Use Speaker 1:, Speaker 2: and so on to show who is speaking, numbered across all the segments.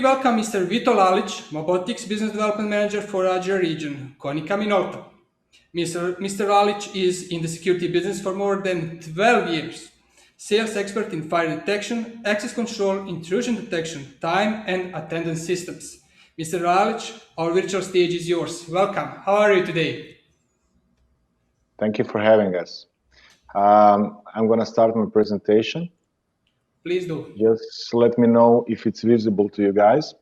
Speaker 1: We welcome Mr. Vito Lalić, MOBOTIX Business Development Manager for Adria region, KONICA MINOLTA. Mr. Lalić is in the security business for more than 12 years. Sales expert in fire detection, access control, intrusion detection, time and attendance systems. Mr. Lalić, our virtual stage is yours. Welcome. How are you today?
Speaker 2: Thank you for having us. I'm going to start my presentation.
Speaker 1: Please do.
Speaker 2: Just let me know if it's visible to you guys.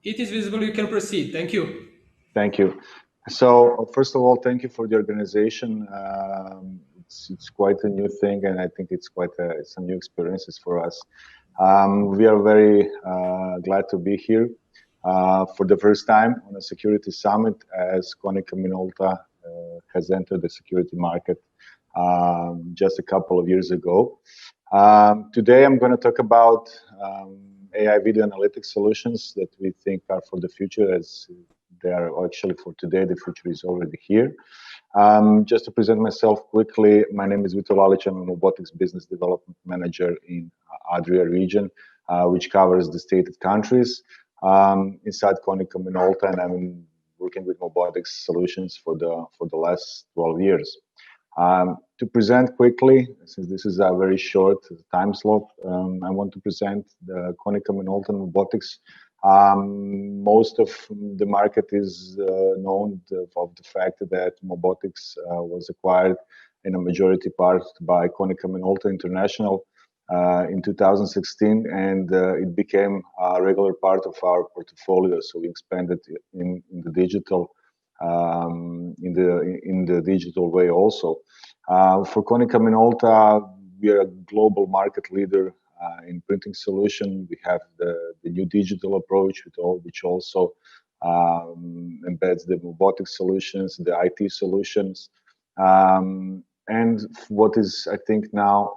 Speaker 1: It is visible. You can proceed. Thank you.
Speaker 2: Thank you. So first of all, thank you for the organization. It's quite a new thing, and I think it's some new experiences for us. We are very glad to be here for the first time on a security summit, as KONICA MINOLTA has entered the security market just a couple of years ago. Today I'm going to talk about AI video analytics solutions that we think are for the future, as they are actually for today. The future is already here. Just to present myself quickly, my name is Vito Lalić. I'm a MOBOTIX Business Development Manager in Adria region, which covers the stated countries inside KONICA MINOLTA, and I'm working with MOBOTIX solutions for the last 12 years. To present quickly, since this is a very short time slot, I want to present the KONICA MINOLTA MOBOTIX. Most of the market is known of the fact that MOBOTIX was acquired in a majority part by KONICA MINOLTA International in 2016, and it became a regular part of our portfolio. So we expanded in the digital in the digital way also. For KONICA MINOLTA, we are a global market leader in printing solution. We have the new digital approach, which also embeds the MOBOTIX solutions, the IT solutions. And what is, I think now,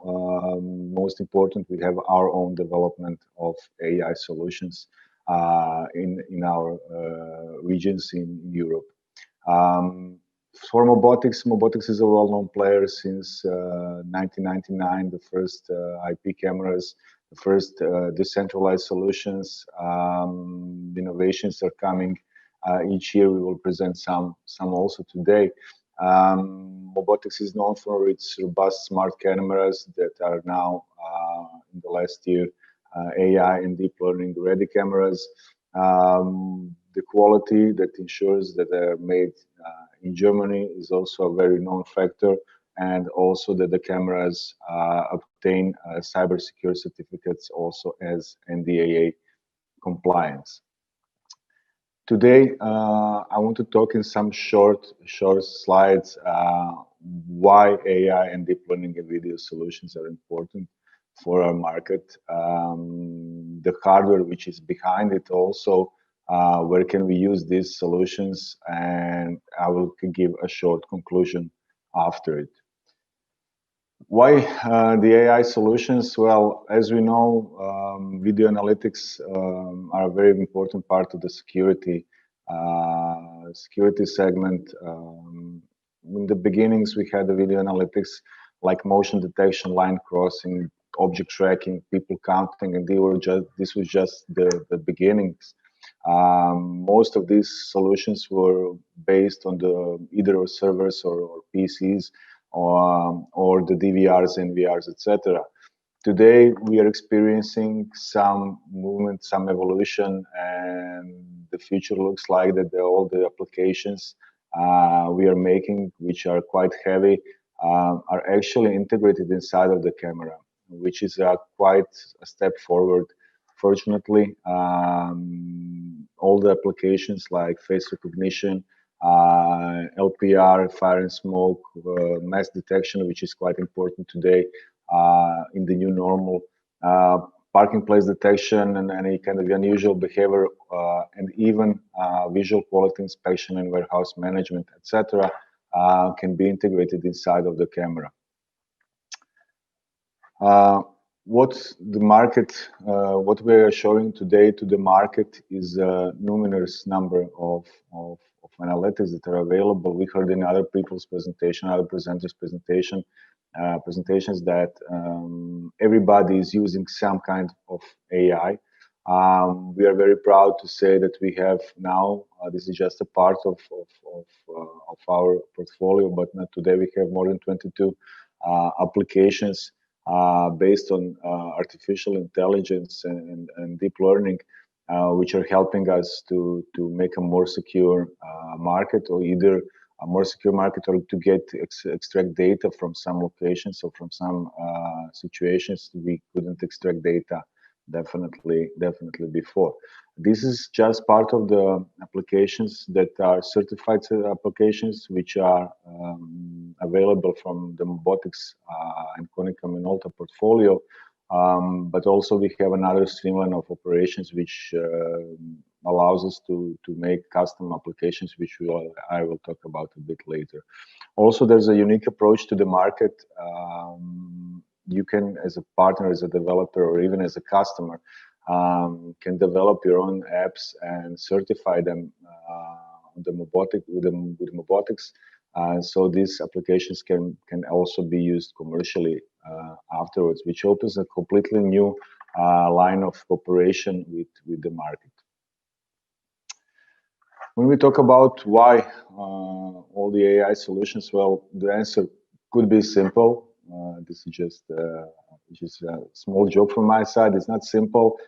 Speaker 2: most important, we have our own development of AI solutions in our regions in Europe. For MOBOTIX is a well-known player since 1999, the first IP cameras, the first decentralized solutions. Innovations are coming each year. We will present some also today. MOBOTIX is known for its robust smart cameras that are now in the last year AI and deep learning ready cameras. The quality that ensures that they're made in Germany is also a very known factor, and also that the cameras obtain cybersecurity certificates also as NDAA compliance. Today, I want to talk in some short slides why AI and deep learning and video solutions are important for our market, the hardware which is behind it also, where can we use these solutions, and I will give a short conclusion after it. Why the AI solutions? Well, as we know, video analytics are a very important part of the security segment. In the beginnings, we had the video analytics like motion detection, line crossing, object tracking, people counting, and this was just the beginnings. Most of these solutions were based on either servers or PCs or the DVRs, NVRs, etc. Today, we are experiencing some movement, some evolution, and the future looks like that all the applications we are making, which are quite heavy, are actually integrated inside of the camera, which is quite a step forward. Fortunately, all the applications like face recognition, LPR, fire and smoke, mass detection, which is quite important today in the new normal, parking place detection and any kind of unusual behavior, and even visual quality inspection and warehouse management, etc., can be integrated inside of the camera. What we are showing today to the market is a numerous number of analytics that are available. We heard in other people's presentation, other presenters' presentations that everybody is using some kind of AI. We are very proud to say that we have now, this is just a part of our portfolio, but not today, we have more than 22 applications based on artificial intelligence and deep learning, which are helping us to make a more secure market, or either a more secure market, or to extract data from some locations or from some situations we couldn't extract data definitely before. This is just part of the applications that are certified applications, which are available from the MOBOTIX and KONICA MINOLTA portfolio. But also we have another streamline of operations which allows us to make custom applications, which I will talk about a bit later. Also, there's a unique approach to the market. You can, as a partner, as a developer, or even as a customer, can develop your own apps and certify them with MOBOTIX. So these applications can also be used commercially afterwards, which opens a completely new line of cooperation with the market. When we talk about why all the AI solutions, well, the answer could be simple. This is just a small joke from my side. It's not simple.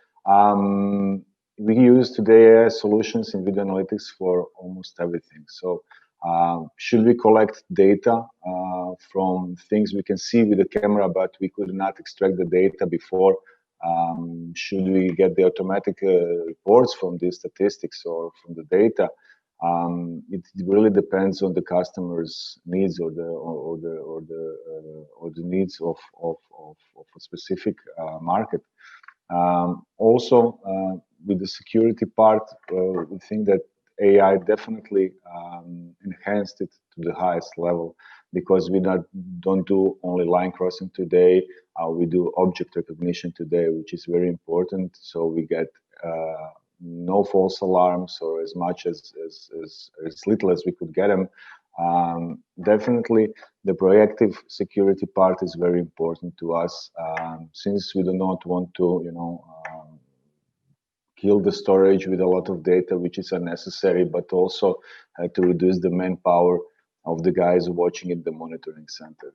Speaker 2: We use today AI solutions in video analytics for almost everything. So should we collect data from things we can see with the camera, but we could not extract the data before? Should we get the automatic reports from the statistics or from the data? It really depends on the customer's needs or the needs of a specific market. Also, with the security part, we think that AI definitely enhanced it to the highest level, because we don't do only line crossing today. We do object recognition today, which is very important. So we get no false alarms, or as much as little as we could get them. Definitely, the proactive security part is very important to us, since we do not want to, kill the storage with a lot of data, which is unnecessary, but also to reduce the manpower of the guys watching in the monitoring center.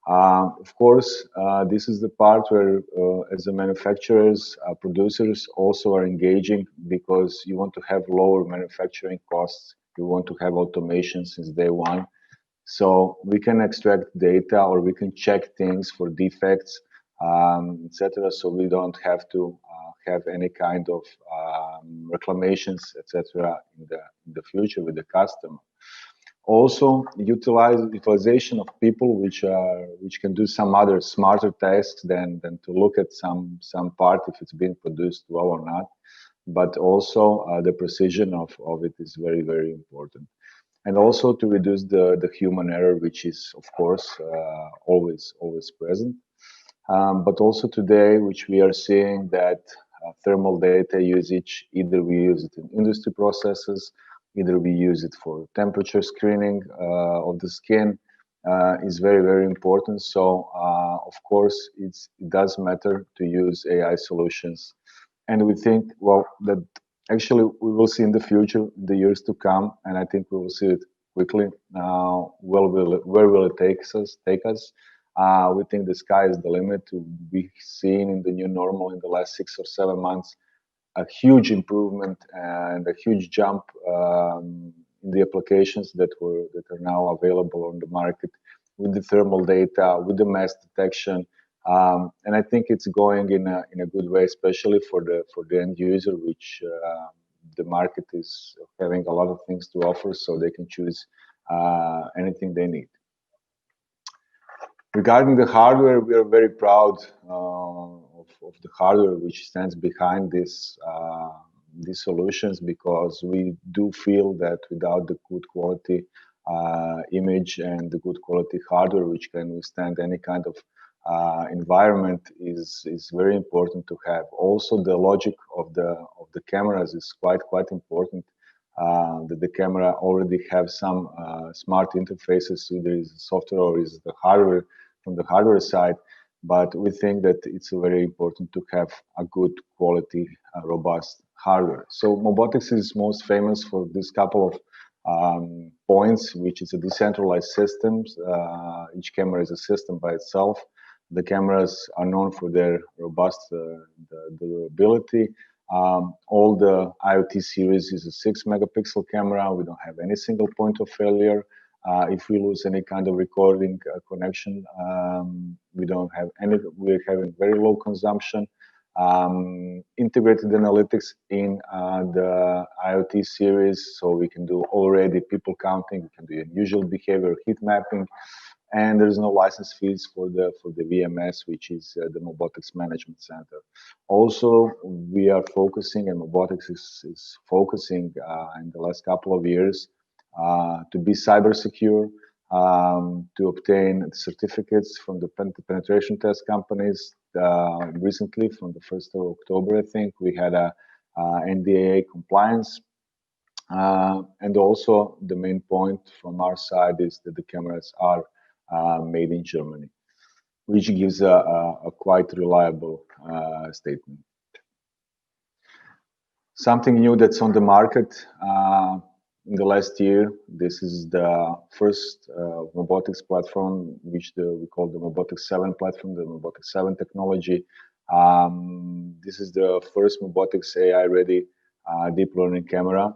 Speaker 2: Of course, this is the part where, as the manufacturers, producers also are engaging, because you want to have lower manufacturing costs. You want to have automation since day one. So we can extract data, or we can check things for defects, etc. So we don't have to have any kind of reclamations, etc. in the future with the customer. Also, utilization of people which can do some other smarter tasks than to look at some part if it's being produced well or not. But also the precision of it is very, very important. And also to reduce the human error, which is of course always present. But also today, which we are seeing that thermal data usage, either we use it in industry processes, either we use it for temperature screening of the skin, is very, very important. So, of course, it does matter to use AI solutions. And we think, well, that actually we will see in the future, the years to come, and I think we will see it quickly. Where will it take us? We think the sky is the limit. We've seen in the new normal in the last 6 or 7 months a huge improvement and a huge jump in the applications that are now available on the market, with the thermal data, with the mass detection, and I think it's going in a good way, especially for the end user, which the market is having a lot of things to offer, so they can choose anything they need. Regarding the hardware, we are very proud of the hardware which stands behind these solutions, because we do feel that without the good quality image and the good quality hardware which can withstand any kind of environment is very important to have. Also, the logic of the cameras is quite important. That the camera already have some smart interfaces, either is software or is the hardware from the hardware side. but we think that it's very important to have a good quality, robust hardware. So MOBOTIX is most famous for this couple of points, which is a decentralized system. Each camera is a system by itself. The cameras are known for their robust durability. All the IoT series is a 6 megapixel camera. We don't have any single point of failure. If we lose any kind of recording connection, we don't have any. We're having very low consumption. Integrated analytics in the IoT series, so we can do already people counting, we can do unusual behavior, heat mapping, and there's no license fees for the VMS, which is the MOBOTIX Management Center. Also, we are focusing, and MOBOTIX is focusing in the last couple of years to be cyber secure, to obtain certificates from the penetration test companies. Recently, from the 1st of October, I think, we had a NDAA compliance. And also, the main point from our side is that the cameras are made in Germany, which gives a quite reliable statement. Something new that's on the market in the last year. This is the first MOBOTIX platform, which we call the MOBOTIX 7 platform, the MOBOTIX 7 technology. This is the first MOBOTIX AI-ready deep learning camera,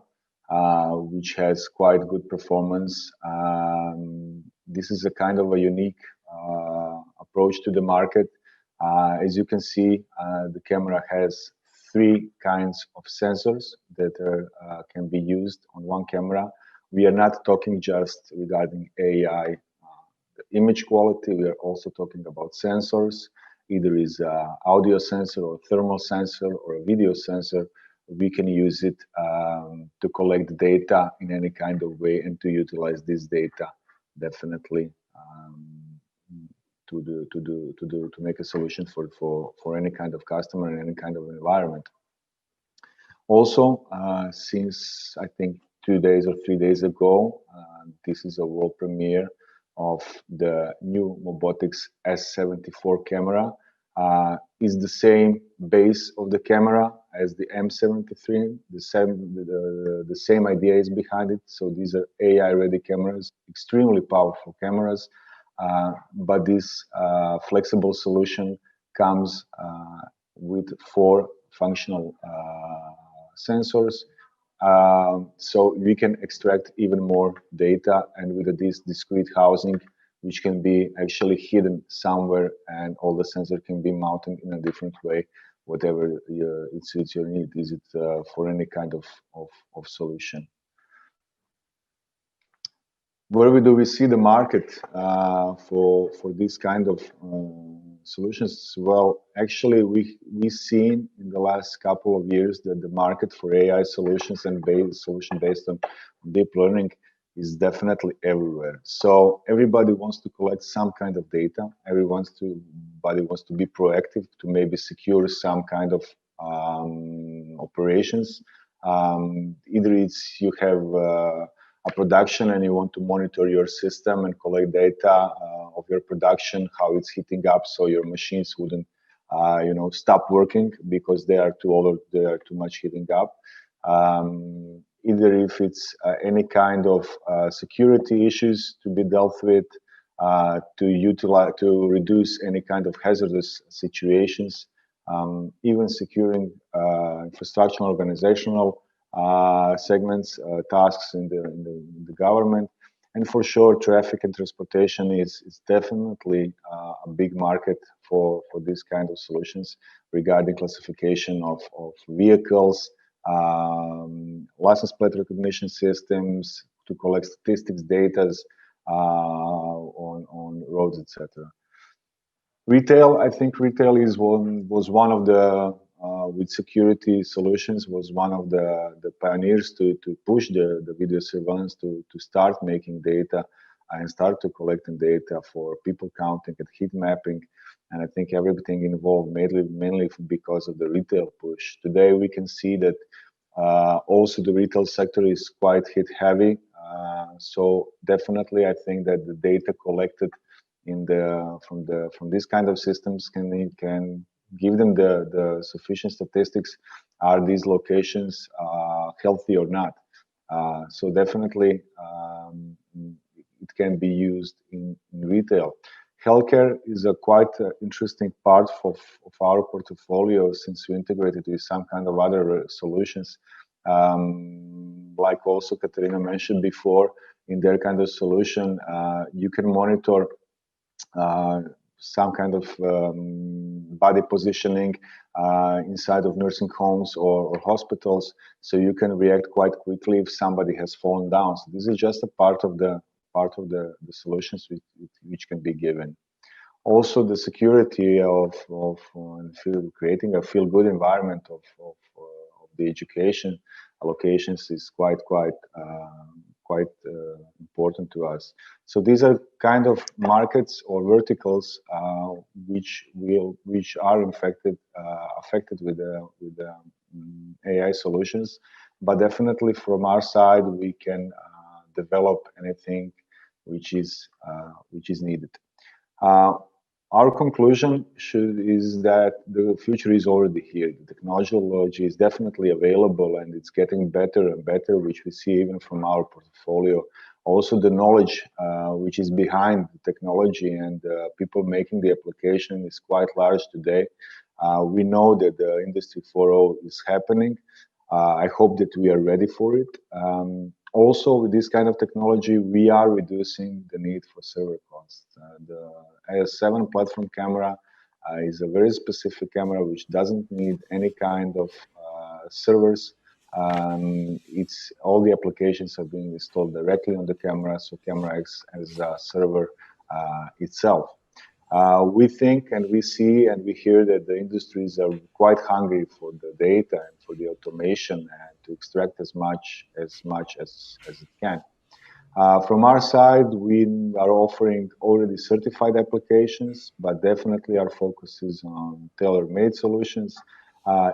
Speaker 2: which has quite good performance. This is a kind of a unique approach to the market. As you can see, the camera has 3 kinds of sensors that can be used on one camera. We are not talking just regarding AI, the image quality. We are also talking about sensors. Either is audio sensor or thermal sensor or a video sensor. We can use it to collect data in any kind of way and to utilize this data definitely to make a solution for any kind of customer in any kind of environment. Also, since I think 2 days or 3 days ago, this is a world premiere of the new MOBOTIX S74 camera. Is the same base of the camera as the M73. The same idea is behind it. So these are AI-ready cameras, extremely powerful cameras. But this flexible solution comes with 4 functional sensors. So we can extract even more data, and with this discrete housing, which can be actually hidden somewhere, and all the sensor can be mounted in a different way, whatever it suits your need. Is it for any kind of solution? Where do we see the market for this kind of solutions? Well, actually, we seen in the last couple of years that the market for AI solutions and solution based on deep learning is definitely everywhere. So everybody wants to collect some kind of data. Everybody wants to be proactive to maybe secure some kind of operations. Either it's you have a production and you want to monitor your system and collect data of your production, how it's heating up, so your machines wouldn't, stop working because they are too old, they are too much heating up. Either if it's any kind of security issues to be dealt with, to reduce any kind of hazardous situations, even securing infrastructural organizational segments, tasks in the government, and for sure, traffic and transportation is definitely a big market for this kind of solutions regarding classification of vehicles, license plate recognition systems to collect statistics, data on roads, etc. Retail, I think retail was one of the with security solutions was one of the pioneers to push the video surveillance to start making data and start to collecting data for people counting and heat mapping. And I think everything involved mainly because of the retail push. Today we can see that also the retail sector is quite hit heavy. So definitely I think that the data collected from this kind of systems can give them the sufficient statistics. Are these locations healthy or not? So definitely it can be used in retail. Healthcare is a quite interesting part of our portfolio since we integrated with some kind of other solutions. Like also Katerina mentioned before, in their kind of solution, you can monitor some kind of body positioning inside of nursing homes or hospitals, so you can react quite quickly if somebody has fallen down. So this is just a part of the solutions which can be given. Also, the security of creating a feel-good environment of the education allocations is quite important to us. So these are kind of markets or verticals which are affected with the AI solutions, but definitely from our side we can develop anything which is needed. Our conclusion is that the future is already here. The technology is definitely available and it's getting better and better, which we see even from our portfolio. Also, the knowledge which is behind the technology and people making the application is quite large today. We know that the Industry 4.0 is happening. I hope that we are ready for it. Also, with this kind of technology, we are reducing the need for server costs. The AS7 platform camera is a very specific camera which doesn't need any kind of servers. It's all the applications are being installed directly on the camera, so camera acts as a server itself. We think and we see and we hear that the industries are quite hungry for the data and for the automation and to extract as much as it can. From our side, we are offering already certified applications, but definitely our focus is on tailor-made solutions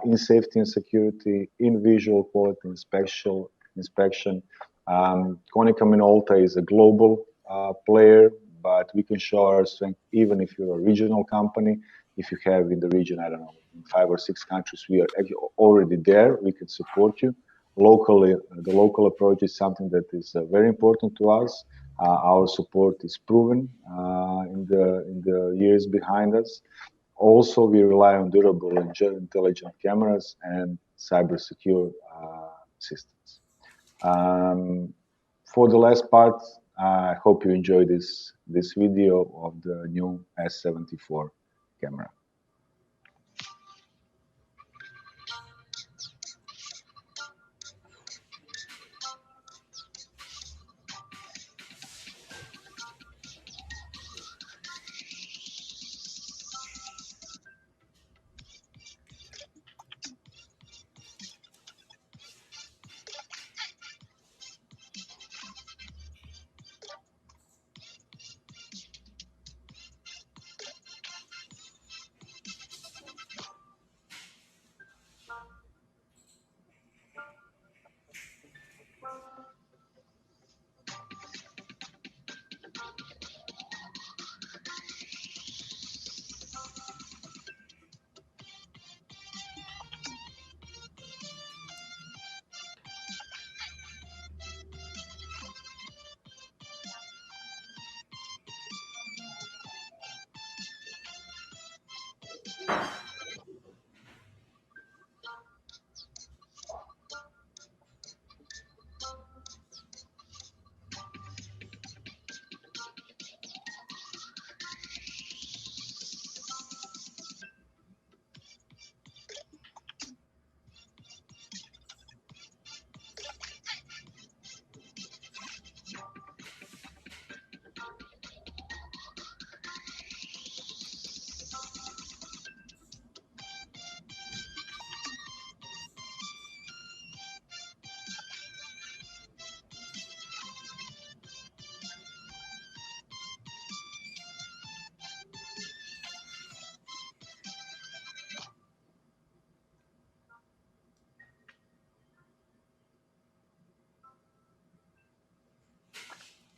Speaker 2: in safety and security, in visual quality inspection. KONICA MINOLTA is a global player, but we can show our strength even if you're a regional company. If you have in the region, I don't know, in 5 or 6 countries, we are already there. We can support you. Locally, the local approach is something that is very important to us. Our support is proven in the years behind us. Also, we rely on durable and intelligent cameras and cyber secure systems. For the last part, I hope you enjoy this video of the new S74 camera.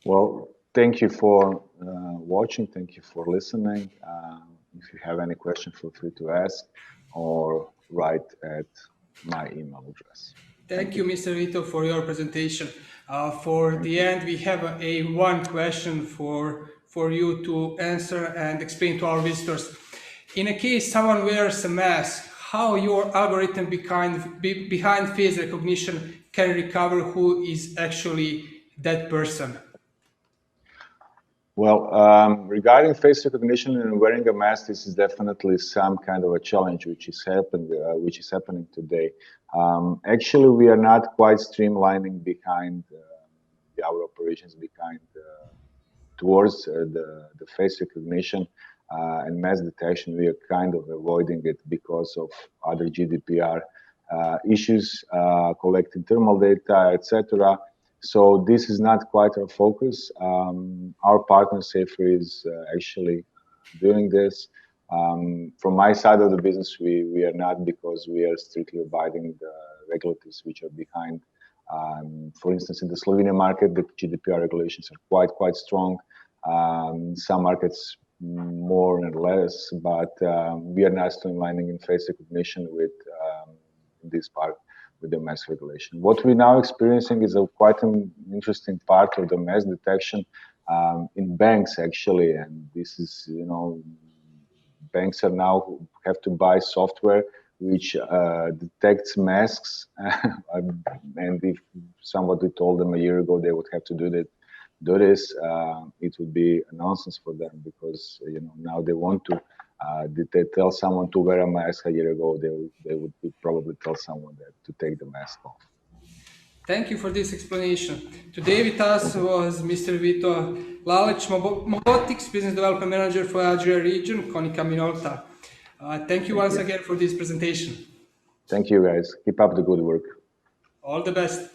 Speaker 2: Well, thank you for watching. Thank you for listening. If you have any question, feel free to ask or write at my email address.
Speaker 1: Thank you, Mr. Vito, for your presentation. For the end, we have a one question for you to answer and explain to our visitors. In a case someone wears a mask, how your algorithm behind face recognition can recover who is actually that person?
Speaker 2: Well, regarding face recognition and wearing a mask, this is definitely some kind of a challenge which is happening today. Actually, we are not quite streamlining behind our operations towards the face recognition and mask detection. We are kind of avoiding it because of other GDPR issues, collecting thermal data, etc. So this is not quite our focus. Our partner Safer is actually doing this. From my side of the business, we are not, because we are strictly abiding the regulators which are behind. For instance, in the Slovenian market, the GDPR regulations are quite strong. Some markets more and less, but we are not streamlining in face recognition with this part, with the mask regulation. What we're now experiencing is quite an interesting part of the mask detection in banks, actually, and this is, banks are now have to buy software which detects masks, and if somebody told them a year ago they would have to do this, it would be a nonsense for them, because now they want to. Did they tell someone to wear a mask a year ago? They would probably tell someone that to take the mask off.
Speaker 1: Thank you for this explanation. Today with us was Mr. Vito Lalić, MOBOTIX Business Development Manager for Adria region, KONICA MINOLTA. Thank you once again for this presentation.
Speaker 2: Thank you, guys. Keep up the good work.
Speaker 1: All the best.